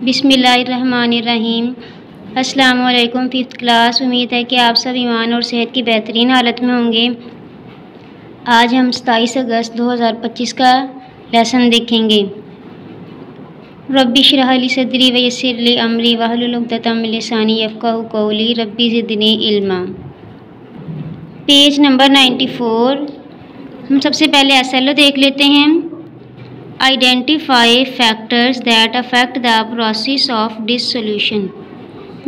बिस्मिल्लाहिर्रहमानिर्रहीम। अस्सलामु अलैकुम फिफ्थ क्लास। उम्मीद है कि आप सब ईमान और सेहत की बेहतरीन हालत में होंगे। आज हम 27 अगस्त 2025 का लेसन देखेंगे। रब्बी इश्रह ली सदरी व यस्सिर ली अमरी वहलुल उक़दतम मिन लिसानी यफ़क़हू क़ौली रब्बी ज़िदनी इल्मा। Page number 94। हम सबसे पहले SLO देख लेते हैं। Identify factors that affect the process of dissolution.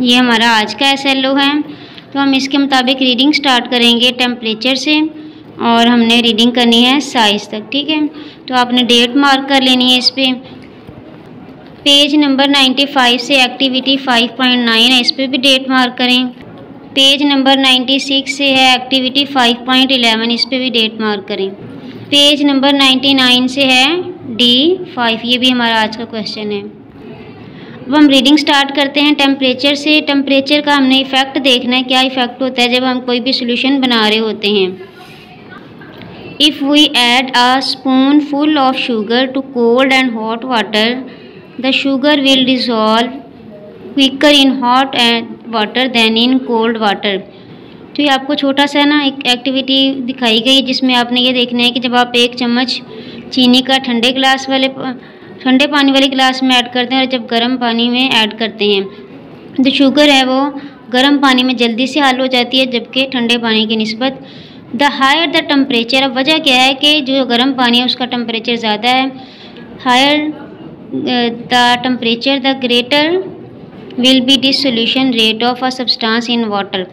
ये हमारा आज का SLO है। तो हम इसके मुताबिक रीडिंग स्टार्ट करेंगे टेम्परेचर से और हमने रीडिंग करनी है साइज़ तक। ठीक है, तो आपने डेट मार्क कर लेनी है इस पर। पेज नंबर 95 से एक्टिविटी 5.9 है, इस पर भी डेट मार्क करें। पेज नंबर 96 से है एक्टिविटी 5.11, इस पर भी डेट मार्क करें। पेज नंबर 99 से है D5, ये भी हमारा आज का क्वेश्चन है। अब हम रीडिंग स्टार्ट करते हैं टेम्परेचर से। टेम्परेचर का हमने इफ़ेक्ट देखना है, क्या इफ़ेक्ट होता है जब हम कोई भी सोल्यूशन बना रहे होते हैं। If we add a spoon full of sugar to cold and hot water the sugar will dissolve quicker in hot and water than in cold water. तो ये आपको छोटा सा ना एक एक्टिविटी दिखाई गई जिसमें आपने ये देखना है कि जब आप 1 चम्मच चीनी का ठंडे पानी वाले गिलास में ऐड करते हैं और जब गर्म पानी में ऐड करते हैं तो शुगर है वो गर्म पानी में जल्दी से हल हो जाती है, जबकि ठंडे पानी की निस्बत। द हायर द टेम्परेचर, अब वजह क्या है कि जो गर्म पानी है उसका टेम्परेचर ज़्यादा है। Higher the temperature the greater will be dissolution rate of a substance in water.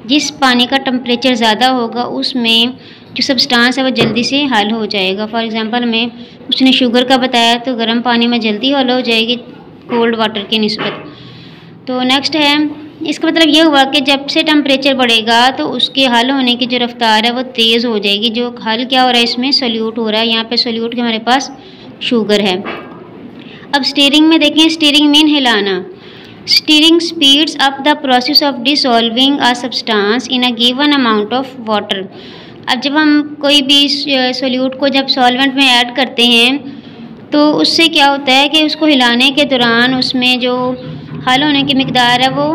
जिस पानी का टेम्परेचर ज़्यादा होगा उसमें जो सब्सटेंस है वो जल्दी से हल हो जाएगा। फॉर एग्जांपल में उसने शुगर का बताया तो गर्म पानी में जल्दी हल हो जाएगी कोल्ड वाटर की निस्बत। तो नेक्स्ट है, इसका मतलब ये हुआ कि जब से टेम्परेचर बढ़ेगा तो उसके हल होने की जो रफ्तार है वो तेज़ हो जाएगी। जो हल क्या हो रहा है इसमें सोल्यूट हो रहा है, यहाँ पे सोल्यूट के हमारे पास शुगर है। अब स्टीयरिंग में देखें, स्टीयरिंग मीन हिलाना। Steering speeds up the process of dissolving a substance in a given amount of water. अब जब हम कोई भी सोल्यूट को जब सॉल्वेंट में ऐड करते हैं तो उससे क्या होता है कि उसको हिलाने के दौरान उसमें जो हल होने की मिकदार है वो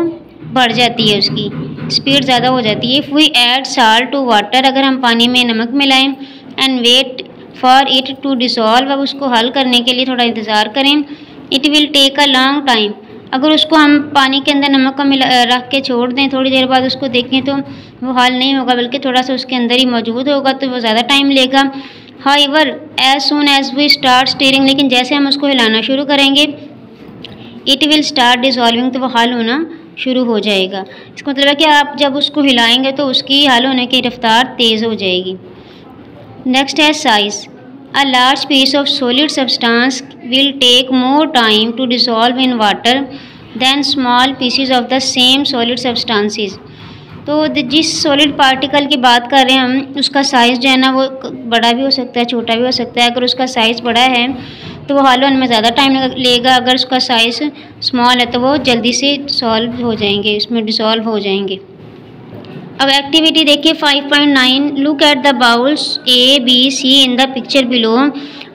बढ़ जाती है, उसकी स्पीड ज़्यादा हो जाती है। If we add salt to water, अगर हम पानी में नमक मिलाएं and wait for it to dissolve, अब उसको हल करने के लिए थोड़ा इंतज़ार करें। It will take a long time, अगर उसको हम पानी के अंदर नमक को रख के छोड़ दें, थोड़ी देर बाद उसको देखें तो वो हल नहीं होगा बल्कि थोड़ा सा उसके अंदर ही मौजूद होगा, तो वो ज़्यादा टाइम लेगा। However as soon as we start stirring, लेकिन जैसे हम उसको हिलाना शुरू करेंगे इट विल स्टार्ट डिसॉल्विंग, तो वो हल होना शुरू हो जाएगा। इसका मतलब है कि आप जब उसको हिलाएंगे तो उसकी हल होने की रफ्तार तेज़ हो जाएगी। नेक्स्ट है size. A large piece of solid substance will take more time to dissolve in water than small pieces of the same solid substances। तो जिस सॉलिड पार्टिकल की बात कर रहे हैं हम, उसका साइज़ जो है ना वो बड़ा भी हो सकता है छोटा भी हो सकता है। अगर उसका साइज़ बड़ा है तो वो हल होने में ज़्यादा टाइम लेगा, अगर उसका साइज़ स्मॉल है तो वो जल्दी से सॉल्व हो जाएंगे, उसमें डिसॉल्व हो जाएंगे। अब एक्टिविटी देखिए 5.9। Look at the bowls A, B, C in the picture below.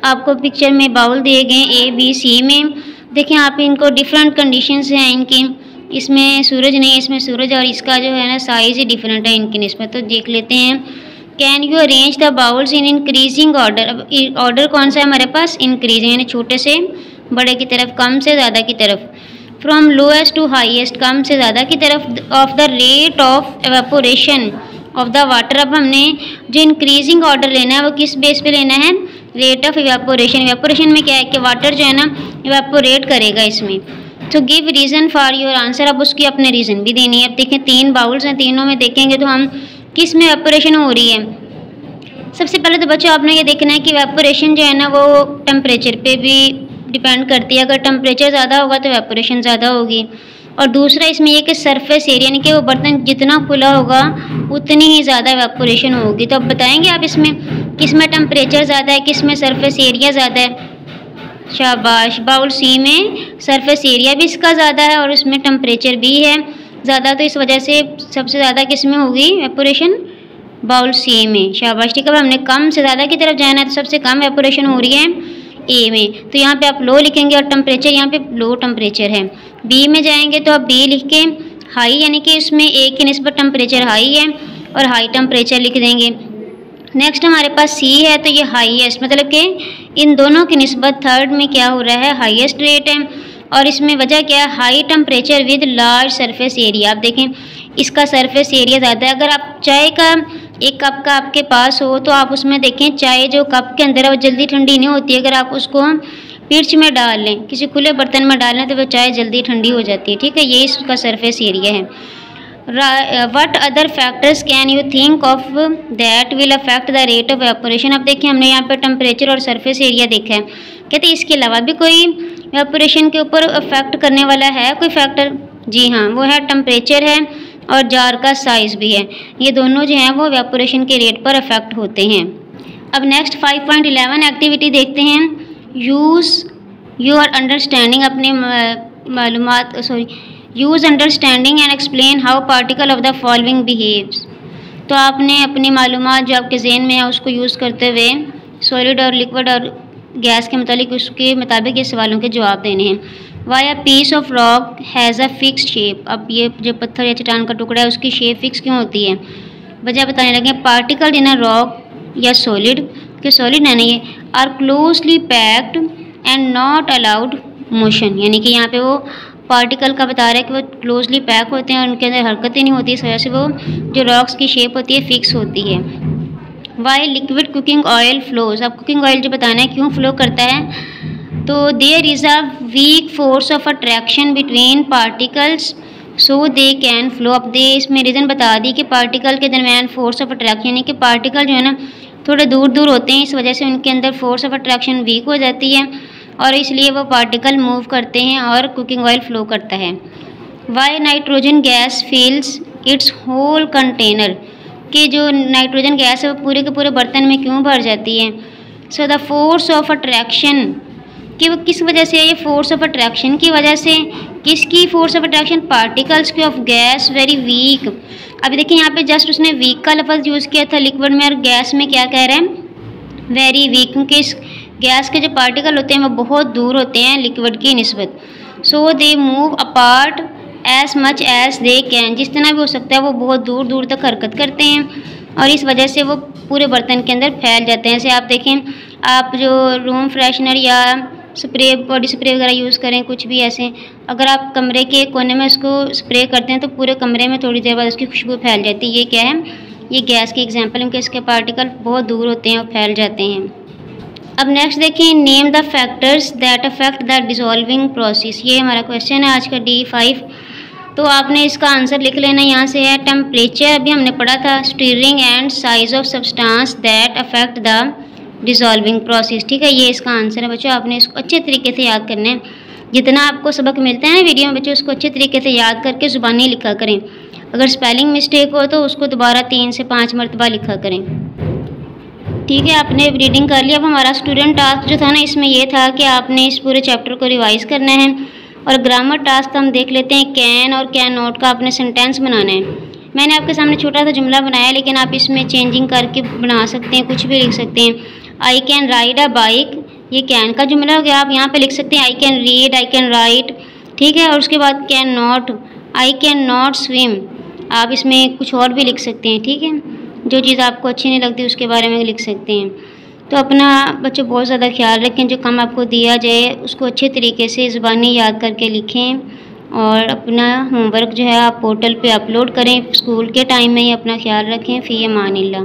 आपको पिक्चर में बाउल दिए गए A, B, C में। देखें आप इनको डिफरेंट कंडीशंस हैं इनकी, इसमें सूरज नहीं है, इसमें सूरज, और इसका जो है ना साइज़ ही डिफरेंट है इनकी निस्बत। तो देख लेते हैं। Can you arrange the bowls in increasing order. अब ऑर्डर कौन सा है हमारे पास, इंक्रीजिंग, यानी छोटे से बड़े की तरफ, कम से ज़्यादा की तरफ। फ्रॉम लोएस्ट टू हाईएस्ट, कम से ज़्यादा की तरफ। Of the rate of evaporation of the water. अब हमने जो इंक्रीजिंग ऑर्डर लेना है वो किस बेस पे लेना है, रेट ऑफ एवेपोरेशन। एवेपोरेशन में क्या है कि वाटर जो है ना एवेपोरेट करेगा इसमें। तो give reason for your answer, अब उसकी अपने रीज़न भी देनी है। अब देखें 3 बाउल्स हैं, तीनों में देखेंगे तो हम किस में एवेपोरेशन हो रही है। सबसे पहले तो बच्चों आपने ये देखना है कि एवेपोरेशन जो है ना वो टेम्परेचर पे भी डिपेंड करती है। अगर टेम्परेचर ज़्यादा होगा तो एवेपोरेशन ज़्यादा होगी। और दूसरा इसमें यह कि सरफेस एरिया, यानी कि वो बर्तन जितना खुला होगा उतनी ही ज़्यादा एवेपोरेशन होगी। तो अब बताएंगे आप इसमें किस में टेम्परेचर ज़्यादा है, किस में सरफेस एरिया ज़्यादा है। शाबाश, बाउल C में सरफेस एरिया भी इसका ज़्यादा है और इसमें टेम्परेचर भी है ज़्यादा, तो इस वजह से सबसे ज़्यादा किस में होगी एवेपोरेशन, बाउल C में। शाबाश, ठीक है। अब हमने कम से ज़्यादा की तरफ जाना है तो सबसे कम एवेपोरेशन हो रही है ए में, तो यहाँ पे आप लो लिखेंगे और टेम्परेचर यहाँ पे लो टेम्परेचर है। बी में जाएंगे तो आप बी लिख के हाई, यानी कि इसमें ए की निस्बत टेम्परेचर हाई है और हाई टेम्परेचर लिख देंगे। नेक्स्ट हमारे पास सी है, तो ये हाईएस्ट, मतलब कि इन दोनों की निस्बत थर्ड में क्या हो रहा है, हाईएस्ट रेट है। और इसमें वजह क्या है, high temperature with large surface area. आप देखें इसका सरफेस एरिया ज़्यादा है। अगर आप चाय का एक कप का आपके पास हो तो आप उसमें देखें चाय जो कप के अंदर है वो जल्दी ठंडी नहीं होती है। अगर आप उसको पिर्च में डाल लें, किसी खुले बर्तन में डाल लें, तो वो चाय जल्दी ठंडी हो जाती है। ठीक है, ये इसका सरफेस एरिया है। What other factors can you think of that will affect the rate of evaporation? अब देखिए हमने यहाँ पर टेम्परेचर और सरफेस एरिया देखा है, कहते हैं इसके अलावा भी कोई एवापोरेशन के ऊपर अफेक्ट करने वाला है कोई फैक्टर? जी हाँ, वो है टेम्परेचर है और जार का साइज़ भी है। ये दोनों जो हैं वो एवापोरेशन के रेट पर अफेक्ट होते हैं। अब नेक्स्ट 5.11 एक्टिविटी देखते हैं। यूज़ योर अंडरस्टैंडिंग, अपने मालूमात use understanding and explain how particle of the following behaves. तो आपने अपनी मालूमात जो आपके जहन में है उसको यूज़ करते हुए सॉलिड और लिक्विड और गैस के मतलब उसके मुताबिक ये सवालों के जवाब देने हैं। Why a piece of rock has a fixed shape. अब ये जो पत्थर या चट्टान का टुकड़ा है उसकी शेप फिक्स क्यों होती है? वजह बताने लगे। पार्टिकल इन अ रॉक या सॉलिड, कि सॉलिड है ना, ये are closely packed and not allowed motion, यानी कि यहाँ पे वो पार्टिकल का बता रहा है कि वो क्लोजली पैक होते हैं और उनके अंदर हरकतें नहीं होती, इस वजह से वो जो रॉक्स की शेप होती है फिक्स होती है। Why liquid cooking oil flows. अब कुकिंग ऑयल जो बताना है क्यों फ्लो करता है, तो there is a weak force of attraction between particles so they can flow. अब दे इसमें रीज़न बता दी कि पार्टिकल के दरमियान फोर्स ऑफ अट्रैक्शन, यानी कि पार्टिकल जो है ना थोड़े दूर दूर होते हैं, इस वजह से उनके अंदर फोर्स ऑफ अट्रैक्शन वीक हो जाती है और इसलिए वो पार्टिकल मूव करते हैं और कुकिंग ऑयल फ्लो करता है। Why nitrogen gas fills its whole container, कि जो नाइट्रोजन गैस है वो पूरे के पूरे बर्तन में क्यों भर जाती है? So the force of attraction, कि वो किस वजह से है? ये फोर्स ऑफ अट्रैक्शन की वजह से। किसकी फोर्स ऑफ अट्रैक्शन? पार्टिकल्स की ऑफ गैस वेरी वीक। अभी देखिए यहाँ पे जस्ट उसने वीक का लफ्ज़ यूज़ किया था लिक्विड में, और गैस में क्या कह रहे हैं? वेरी वीक, क्योंकि इस गैस के जो पार्टिकल होते हैं वो बहुत दूर होते हैं लिक्विड की निस्बत। So they move apart as much as they can, जिस तरह भी हो सकता है वो बहुत दूर दूर तक हरकत करते हैं और इस वजह से वो पूरे बर्तन के अंदर फैल जाते हैं। जैसे आप देखें, आप जो रूम फ्रेशनर या स्प्रे, बॉडी स्प्रे वगैरह यूज़ करें, कुछ भी ऐसे, अगर आप कमरे के कोने में उसको स्प्रे करते हैं तो पूरे कमरे में थोड़ी देर बाद उसकी खुशबू फैल जाती है। ये क्या है? ये गैस की एग्जाम्पल है कि इसके पार्टिकल बहुत दूर होते हैं और फैल जाते हैं। अब नेक्स्ट देखिए, name the factors that affect the dissolving process. ये हमारा क्वेश्चन है आज का D5। तो आपने इसका आंसर लिख लेना। यहाँ से है टेम्परेचर, अभी हमने पढ़ा था, steering and size of substance that affect the dissolving process. ठीक है, ये इसका आंसर है बच्चों। आपने इसको अच्छे तरीके से याद करना है। जितना आपको सबक मिलता है ना वीडियो में बच्चों, उसको अच्छे तरीके से याद करके ज़ुबानी लिखा करें। अगर स्पेलिंग मिस्टेक हो तो उसको दोबारा 3 से 5 मरतबा लिखा करें। ठीक है, आपने रीडिंग कर लिया। अब हमारा स्टूडेंट टास्क जो था ना, इसमें यह था कि आपने इस पूरे चैप्टर को रिवाइज़ करना है। और ग्रामर टास्क हम देख लेते हैं। कैन और कैन नॉट का आपने सेंटेंस बनाना है। मैंने आपके सामने छोटा सा जुमला बनाया, लेकिन आप इसमें चेंजिंग करके बना सकते हैं, कुछ भी लिख सकते हैं। I can ride a bike, ये कैन का जुमला हो गया। आप यहाँ पे लिख सकते हैं I can read, I can write. ठीक है, और उसके बाद can not, I can not swim. आप इसमें कुछ और भी लिख सकते हैं। ठीक है, जो चीज़ आपको अच्छी नहीं लगती उसके बारे में लिख सकते हैं। तो अपना बच्चों बहुत ज़्यादा ख्याल रखें। जो काम आपको दिया जाए उसको अच्छे तरीके से ज़ुबानी याद करके लिखें और अपना होमवर्क जो है आप पोर्टल पे अपलोड करें स्कूल के टाइम में ही। अपना ख्याल रखें। फ़ी अमानिल्लाह।